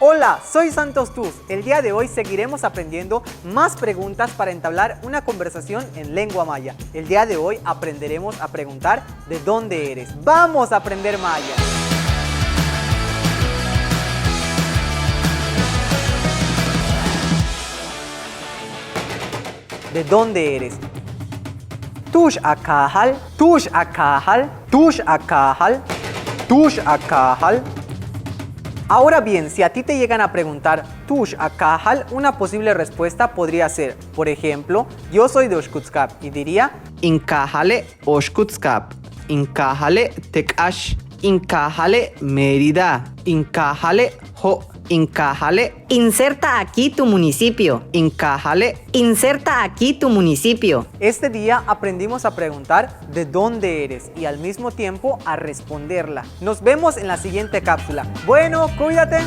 Hola, soy Santos Tuz. El día de hoy seguiremos aprendiendo más preguntas para entablar una conversación en lengua maya. El día de hoy aprenderemos a preguntar ¿de dónde eres? ¡Vamos a aprender maya! ¿De dónde eres? Tush akahal, tush akahal, tush akahal, tush akahal. Ahora bien, si a ti te llegan a preguntar Tush akahal, una posible respuesta podría ser, por ejemplo, yo soy de Oshkutskap y diría Inkahale Oshkutskap, Inkahale Tekash, Inkahale Mérida, Inkahale Ho, Inkahale. Inserta aquí tu municipio. Inkahale. Inserta aquí tu municipio. Este día aprendimos a preguntar de dónde eres y al mismo tiempo a responderla. Nos vemos en la siguiente cápsula. Bueno, cuídate.